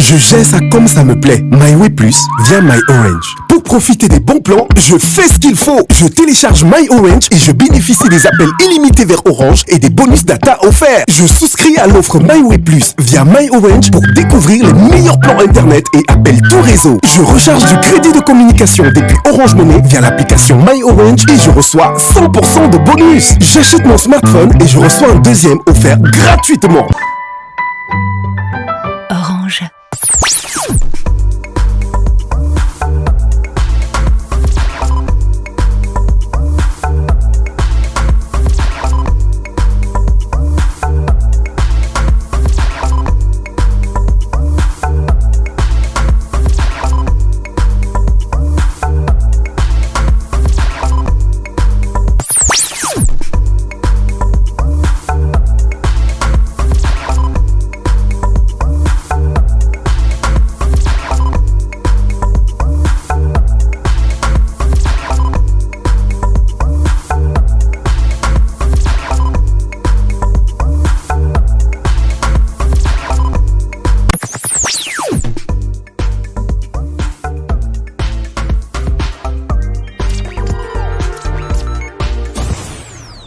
Je gère ça comme ça me plaît. MyWay Plus via MyOrange. Pour profiter des bons plans, je fais ce qu'il faut. Je télécharge MyOrange et je bénéficie des appels illimités vers Orange et des bonus data offerts. Je souscris à l'offre MyWay Plus via MyOrange pour découvrir les meilleurs plans internet et appels tout réseau. Je recharge du crédit de communication depuis Orange Money via l'application MyOrange et je reçois 100% de bonus. J'achète mon smartphone et je reçois un deuxième offert gratuitement. Orange.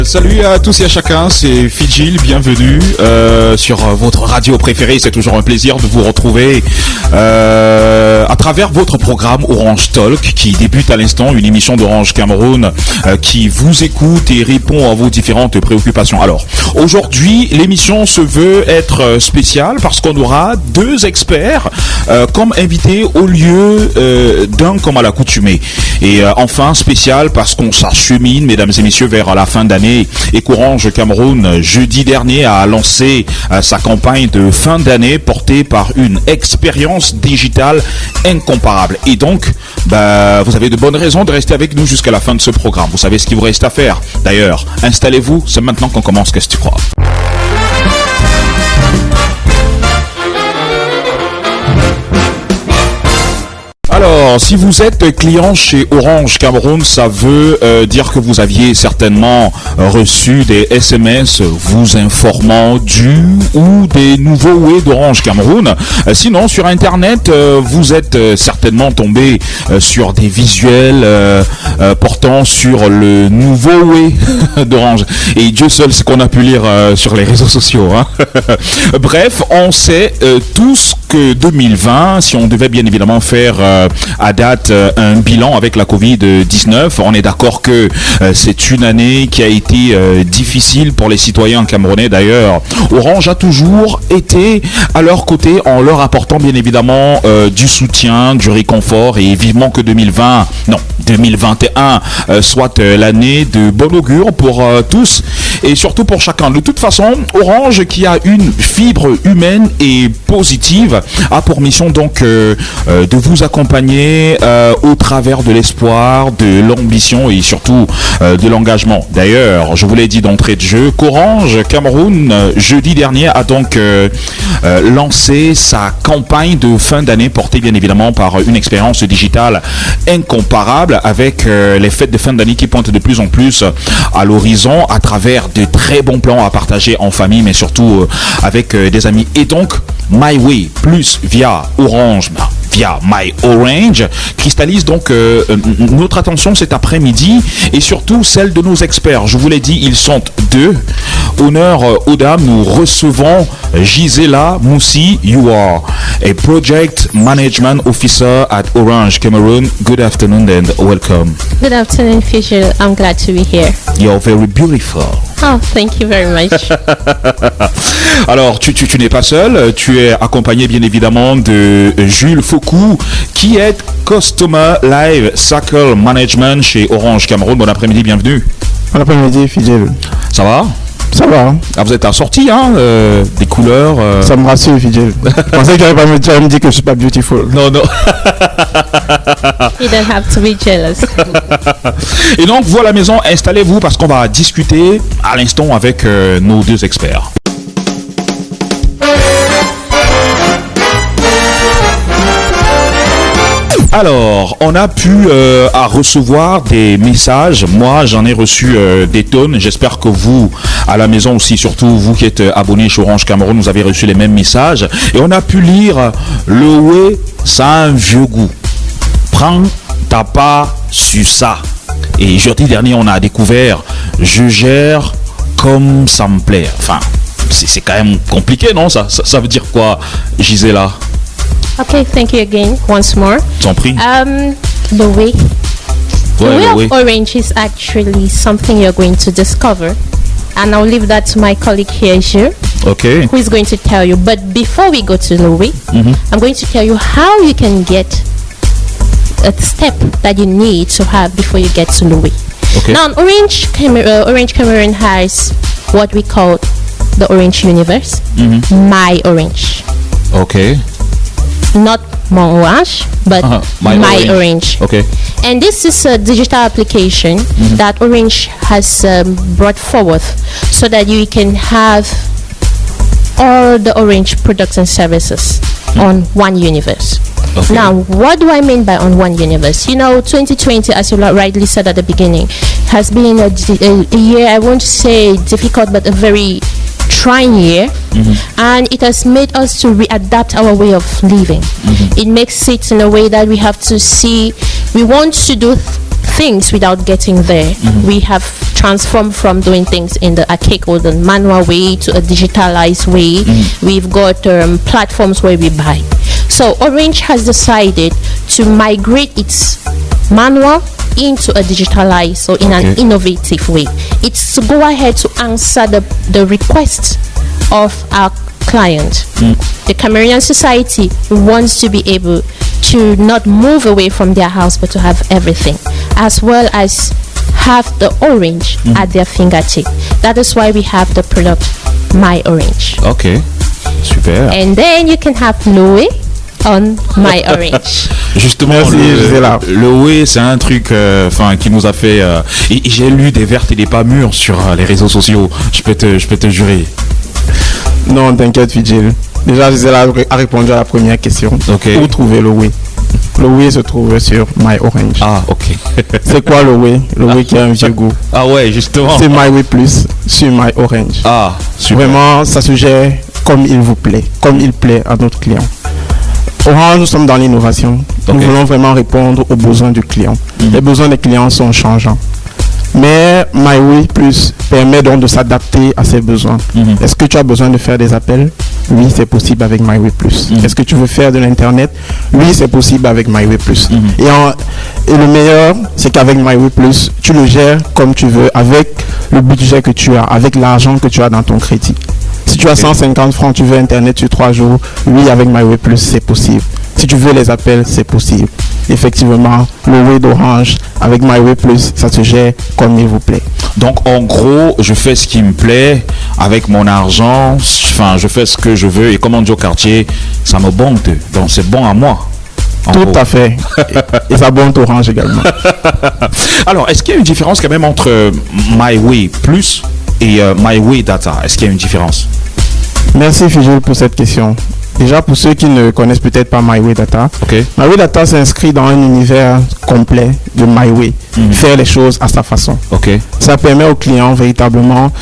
Salut à tous et à chacun, c'est Fidjil, bienvenue sur votre radio préférée. C'est toujours un plaisir de vous retrouver à travers votre programme Orange Talk qui débute à l'instant, une émission d'Orange Cameroun qui vous écoute et répond à vos différentes préoccupations. Alors, aujourd'hui, l'émission se veut être spéciale parce qu'on aura deux experts comme invités au lieu d'un comme à l'accoutumée. Et enfin, spécial parce qu'on s'achemine, mesdames et messieurs, vers la fin d'année et qu'Orange Cameroun, jeudi dernier, a lancé sa campagne de fin d'année portée par une expérience digitale incomparable. Et donc, vous avez de bonnes raisons de rester avec nous jusqu'à la fin de ce programme. Vous savez ce qu'il vous reste à faire. D'ailleurs, installez-vous, c'est maintenant qu'on commence. Qu'est-ce que tu crois ? Alors, si vous êtes client chez Orange Cameroun, ça veut dire que vous aviez certainement reçu des SMS vous informant du ou des nouveaux Way d'Orange Cameroun. Sinon, sur Internet, vous êtes certainement tombé sur des visuels portant sur le nouveau Way d'Orange. Et Dieu seul ce qu'on a pu lire sur les réseaux sociaux. Hein. Bref, on sait tous que 2020, si on devait bien évidemment faire à date un bilan avec la Covid-19. On est d'accord que c'est une année qui a été difficile pour les citoyens camerounais. D'ailleurs, Orange a toujours été à leur côté en leur apportant bien évidemment du soutien, du réconfort et vivement que 2021 soit l'année de bon augure pour tous et surtout pour chacun. De toute façon, Orange qui a une fibre humaine et positive a pour mission donc de vous accompagner au travers de l'espoir, de l'ambition et surtout de l'engagement. D'ailleurs, je vous l'ai dit d'entrée de jeu, qu'Orange Cameroun, jeudi dernier, a donc lancé sa campagne de fin d'année portée bien évidemment par une expérience digitale incomparable avec les fêtes de fin d'année qui pointent de plus en plus à l'horizon à travers de très bons plans à partager en famille mais surtout avec des amis. Et donc, MyWay Plus via Orange, via MyOrange, cristallise donc notre attention cet après-midi et surtout celle de nos experts. Je vous l'ai dit, ils sont deux. Honneur aux dames, nous recevons Gisela Moussi. You are a Project Management Officer at Orange Cameroon. Good afternoon and welcome. Good afternoon, Fisher. I'm glad to be here. You're very beautiful. Oh, thank you very much. Alors, tu n'es pas seul, tu es accompagné bien évidemment de Jules Foucault, qui est Customer Life Cycle Management chez Orange Cameroun. Bon après-midi, bienvenue. Bon après-midi, Fidjil. Ça va ? Ça va. Hein. Ah, vous êtes assorti, hein, des couleurs. Ça me rassure, Fidjil. Je pensais que tu allais me dire que je suis pas beautiful. Non. You don't have to be jealous. Et donc, vous à la maison, installez-vous parce qu'on va discuter à l'instant avec nos deux experts. Alors, on a pu à recevoir des messages. Moi, j'en ai reçu des tonnes. J'espère que vous, à la maison aussi, surtout vous qui êtes abonnés chez Orange Cameroun, vous avez reçu les mêmes messages. Et on a pu lire le ouais, ça a un vieux goût. Prends ta part sur ça. Et jeudi dernier, on a découvert je gère comme ça me plaît. Enfin, c'est quand même compliqué, non? Ça veut dire quoi, Gisela? Okay, thank you again once more. T'en prie. The way. The Ouais, way le of way. orange is actually something you're going to discover. And I'll leave that to my colleague here, Gilles, Ok. who is going to tell you. But before we go to the way, I'm going to tell you how you can get a step that you need to have before you get to the way. Okay. Now, Orange Cameroon has what we call the Orange Universe, My Orange. Ok. Not Mon Orange, but My My Orange. Orange. Ok. And this is a digital application that Orange has brought forth so that you can have all the Orange products and services on one universe. Okay. Now, what do I mean by on one universe? You know, 2020, as you rightly said at the beginning, has been a year, I won't say difficult, but a very trying year. And it has made us to readapt our way of living. It makes it in a way that we have to see, we want to do things without getting there. We have transformed from doing things in the archaic or the manual way to a digitalized way. We've got platforms where we buy. So Orange has decided to migrate its manual into a digitalized or in an innovative way. It's to go ahead to answer the request of our client. The Cameroonian society wants to be able to not move away from their house but to have everything, as well as have the Orange at their fingertip. That is why we have the product My Orange. Ok. Super. And then you can have Louis on My Orange. Justement, Merci, Gisela. le ouais, c'est un truc qui nous a fait... et j'ai lu des vertes et des pas mûres sur les réseaux sociaux. Je peux te jurer. Non, t'inquiète, Vigil. Déjà, Gisela a répondu à la première question. Ok. Où trouver le oui? Le oui se trouve sur My Orange. Ah, ok. C'est quoi le oui? Le oui qui a un vieux goût. Ah ouais, justement. C'est My Oui Plus sur My Orange. Ah, super. Vraiment, ça se gère comme il vous plaît, comme il plaît à notre client. Orange, nous sommes dans l'innovation. Nous Ok. voulons vraiment répondre aux besoins du client. Les besoins des clients sont changeants. Mais My Oui Plus permet donc de s'adapter à ses besoins. Est-ce que tu as besoin de faire des appels? Oui, c'est possible avec My Oui Plus. Est-ce que tu veux faire de l'internet? Oui, c'est possible avec My Oui Plus. Et le meilleur, c'est qu'avec My Oui Plus, tu le gères comme tu veux, avec le budget que tu as, avec l'argent que tu as dans ton crédit. Si tu as 150 francs, tu veux internet sur 3 jours, oui, avec My Oui Plus, c'est possible. Si tu veux les appels, c'est possible. Effectivement, le oui d'Orange avec My Oui Plus, ça se gère comme il vous plaît. Donc, en gros, je fais ce qui me plaît avec mon argent. Enfin, je fais ce que je veux. Et comme on dit au quartier, ça me bonne. Donc, c'est bon à moi. En Tout gros. à fait. Et ça bonne Orange également. Alors, est-ce qu'il y a une différence quand même entre My Way Plus et My Way Data? Est-ce qu'il y a une différence? Merci Fijil pour cette question. Déjà, pour ceux qui ne connaissent peut-être pas My Way Data, Ok. My Way Data s'inscrit dans un univers complet de My Way, faire les choses à sa façon. Ok. Ça permet au client véritablement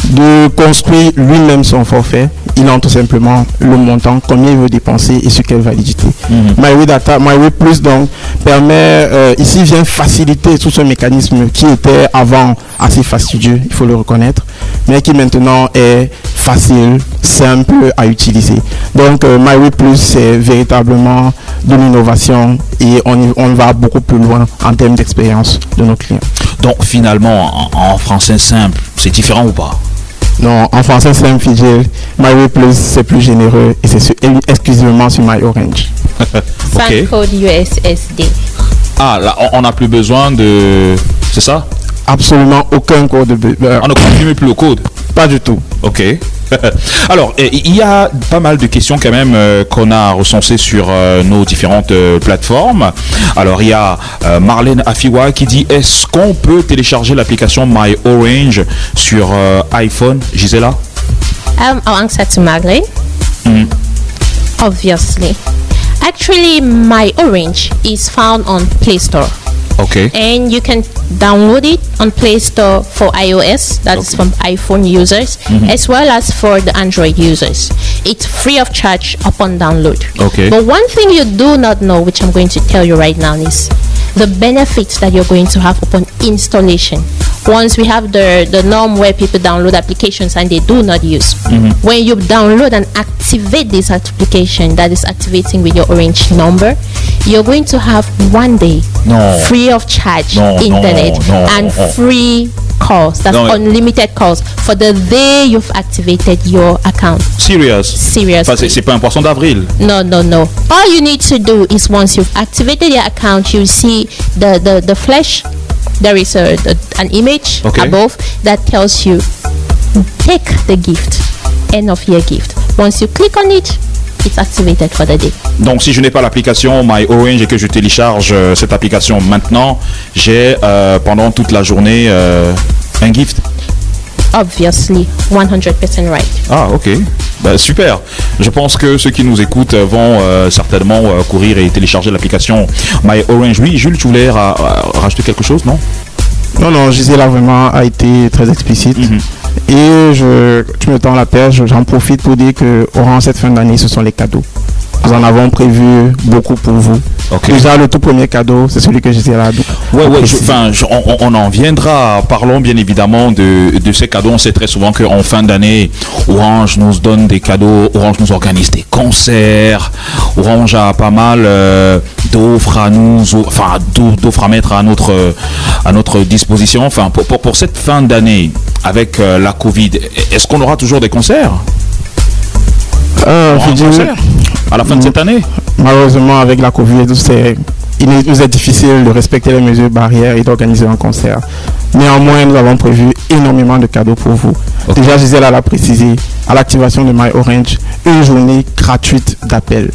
de construire lui-même son forfait. Il a tout simplement le montant, combien il veut dépenser et sur quelle validité. My Way Data, My Way Plus donc permet, ici vient faciliter tout ce mécanisme qui était avant assez fastidieux, il faut le reconnaître, mais qui maintenant est facile, simple à utiliser. Donc My Way Plus, c'est véritablement de l'innovation et on va beaucoup plus loin en termes d'expérience de nos clients. Donc, finalement, en français simple, c'est différent ou pas? Non, en français simple, Fidel, My Way Plus, c'est plus généreux et c'est exclusivement sur My Orange. Sign code USSD. Ah, là, on n'a plus besoin de... C'est ça? Absolument aucun code de... On ne confirme plus le code? Pas du tout. Ok. Alors, il y a pas mal de questions quand même qu'on a recensées sur nos différentes plateformes. Alors, il y a Marlène Afiwa qui dit: est-ce qu'on peut télécharger l'application My Orange sur iPhone? Gisela? I'll answer to Marlene. Obviously. Actually, My Orange is found on Play Store. Okay. And you can download it on Play Store for iOS, that's from iPhone users, as well as for the Android users. It's free of charge upon download. Okay. But one thing you do not know, which I'm going to tell you right now, is the benefits that you're going to have upon installation. Once we have the norm where people download applications and they do not use. When you download and activate this application that is activating with your Orange number, you're going to have 1 day free of charge internet and free calls. That's unlimited calls for the day you've activated your account. Seriously. C'est pas un poisson d'avril. No. All you need to do is once you've activated your account, you see the flash. There is an image above that tells you take the gift, end of year gift. Once you click on it, it's activated for the day. Donc si je n'ai pas l'application My Orange et que je télécharge cette application maintenant, j'ai pendant toute la journée un gift. Obviously, 100% right. Ah, ok. Bah, super. Je pense que ceux qui nous écoutent vont certainement courir et télécharger l'application My Orange. Oui, Jules, tu voulais rajouter quelque chose, non? Non, Gisèle a vraiment été très explicite. Et tu me tends la perche, j'en profite pour dire que Orange, cette fin d'année, ce sont les cadeaux. Nous en avons prévu beaucoup pour vous. Déjà, le tout premier cadeau, c'est celui que Gisèle a. On en viendra. Parlons bien évidemment de ces cadeaux. On sait très souvent qu'en fin d'année, Orange nous donne des cadeaux. Orange nous organise des concerts. Orange a pas mal d'offres à d'offres à mettre à notre disposition. Enfin, pour cette fin d'année, avec la Covid, est-ce qu'on aura toujours des concerts? À la fin de cette année? Malheureusement, avec la Covid, il nous est difficile de respecter les mesures barrières et d'organiser un concert. Néanmoins, nous avons prévu énormément de cadeaux pour vous. Déjà, Gisèle l'a précisé, à l'activation de My Orange, une journée gratuite d'appel.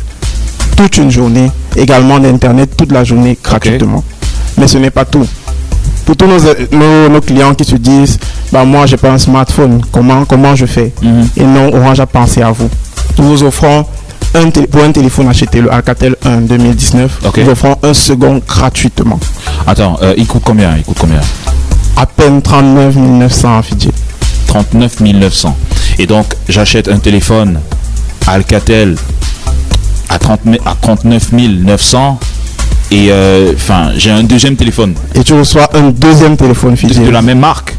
Toute une journée, également d'Internet, toute la journée gratuitement. Mais ce n'est pas tout. Pour tous nos clients qui se disent, moi, j'ai pas un smartphone, comment je fais? Et non, Orange a pensé à vous. Nous vous offrons pour un téléphone acheté, le Alcatel 1 2019, nous offrons un second gratuitement. Attends, il coûte combien? À peine 39 900 Fidji. 39 900. Et donc, j'achète un téléphone Alcatel à 39 900 et j'ai un deuxième téléphone. Et tu reçois un deuxième téléphone Fidji. De la même marque?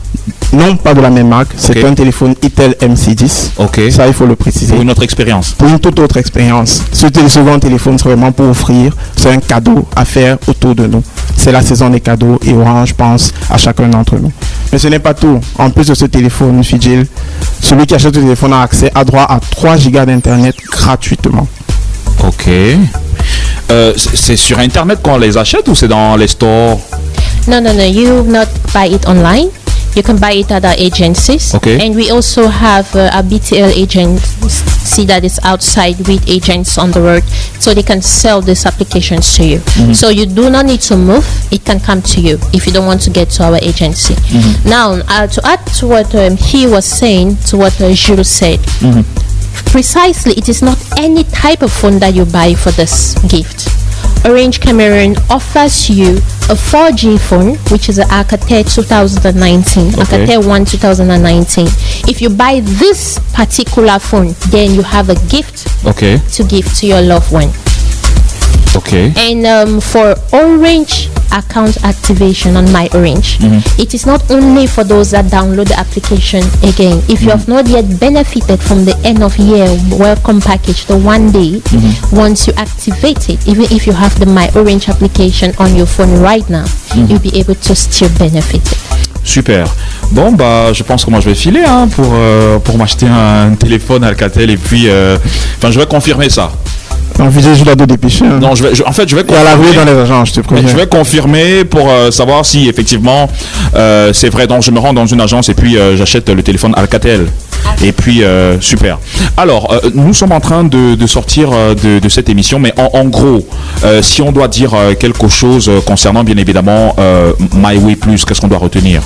Non, pas de la même marque. C'est un téléphone Itel MC10. Ça, il faut le préciser. Pour une autre expérience. Pour une toute autre expérience. Ce second téléphone, c'est vraiment pour offrir. C'est un cadeau à faire autour de nous. C'est la saison des cadeaux et Orange pense à chacun d'entre nous. Mais ce n'est pas tout. En plus de ce téléphone, Fidjil, celui qui achète ce téléphone a droit à 3 gigas d'internet gratuitement. Ok. C'est sur internet qu'on les achète ou c'est dans les stores? No. You not buy it online. You can buy it at our agencies. And we also have a BTL agency that is outside with agents on the road, so they can sell these applications to you. So you do not need to move. It can come to you if you don't want to get to our agency. Now, to add to what he was saying, to what Jules said, precisely, it is not any type of phone that you buy for this gift. Orange Cameroon offers you a 4G phone, which is an Alcatel 2019, Alcatel 1 2019. If you buy this particular phone, then you have a gift to give to your loved one. And for Orange account activation on My Orange, it is not only for those that download the application. Again, if you have not yet benefited from the end of year welcome package, the 1 day, once you activate it, even if you have the My Orange application on your phone right now, you'll be able to still benefit it. Super. Bon, je pense que moi je vais filer pour m'acheter un téléphone Alcatel et puis je vais confirmer ça. Non, je dois te dépêcher. Non, je vais confirmer. Et à la rue dans les agences, je te préviens. Je vais confirmer pour savoir si effectivement c'est vrai. Donc je me rends dans une agence et puis j'achète le téléphone Alcatel. Et puis super. Alors nous sommes en train de sortir de cette émission, mais en gros, si on doit dire quelque chose concernant bien évidemment MyWay Plus, qu'est-ce qu'on doit retenir?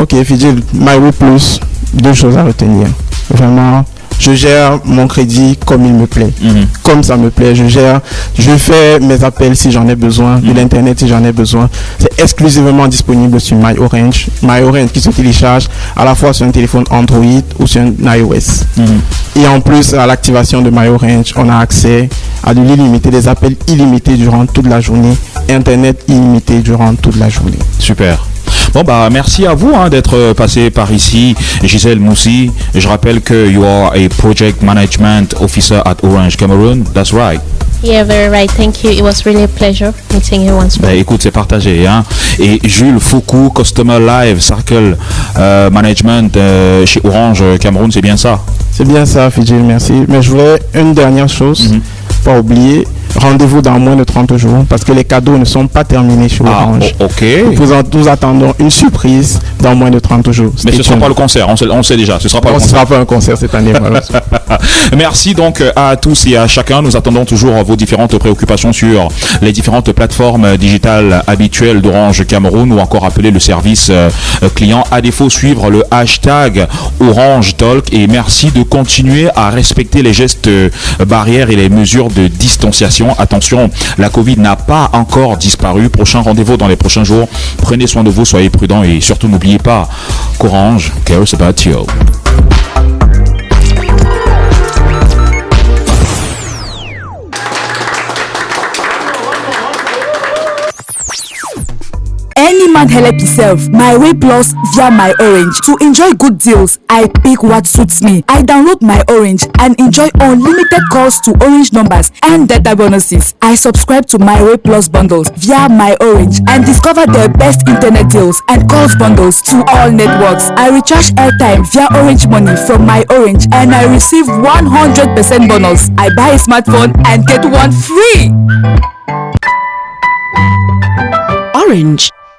Ok, Fidjil, MyWay Plus, 2 choses à retenir. Vraiment, je gère mon crédit comme il me plaît, comme ça me plaît. Je fais mes appels si j'en ai besoin, de l'internet si j'en ai besoin. C'est exclusivement disponible sur MyOrange. MyOrange qui se télécharge à la fois sur un téléphone Android ou sur un iOS. Et en plus, à l'activation de MyOrange, on a accès à de l'illimité, des appels illimités durant toute la journée, internet illimité durant toute la journée. Super. Bon bah merci à vous d'être passé par ici, Gisèle Moussi. Je rappelle que you are a project management officer at Orange Cameroon. That's right. Yeah, very right. Thank you. It was really a pleasure meeting you once more. Bah écoute, c'est partagé. Et Jules Foucault, Customer Live Circle Management chez Orange Cameroun, c'est bien ça? C'est bien ça, Fidjil, merci. Mais je voulais une dernière chose, pas oublier. Rendez-vous dans moins de 30 jours parce que les cadeaux ne sont pas terminés chez Orange. Ok. Nous attendons une surprise dans moins de 30 jours. Mais ce ne sera pas le concert, on sait déjà. Ce sera pas un concert cette année. Merci donc à tous et à chacun. Nous attendons toujours vos différentes préoccupations sur les différentes plateformes digitales habituelles d'Orange Cameroun ou encore appeler le service client. À défaut, suivre le hashtag Orange Talk et merci de continuer à respecter les gestes barrières et les mesures de distanciation. Attention, la Covid n'a pas encore disparu. Prochain rendez-vous dans les prochains jours. Prenez soin de vous, soyez prudents et surtout n'oubliez pas qu'Orange cares about you. Any man help himself. My Way Plus via My Orange. To enjoy good deals, I pick what suits me. I download My Orange and enjoy unlimited calls to Orange numbers and data bonuses. I subscribe to My Way Plus bundles via My Orange and discover the best internet deals and calls bundles to all networks. I recharge airtime via Orange Money from My Orange and I receive 100% bonus. I buy a smartphone and get one free. Orange.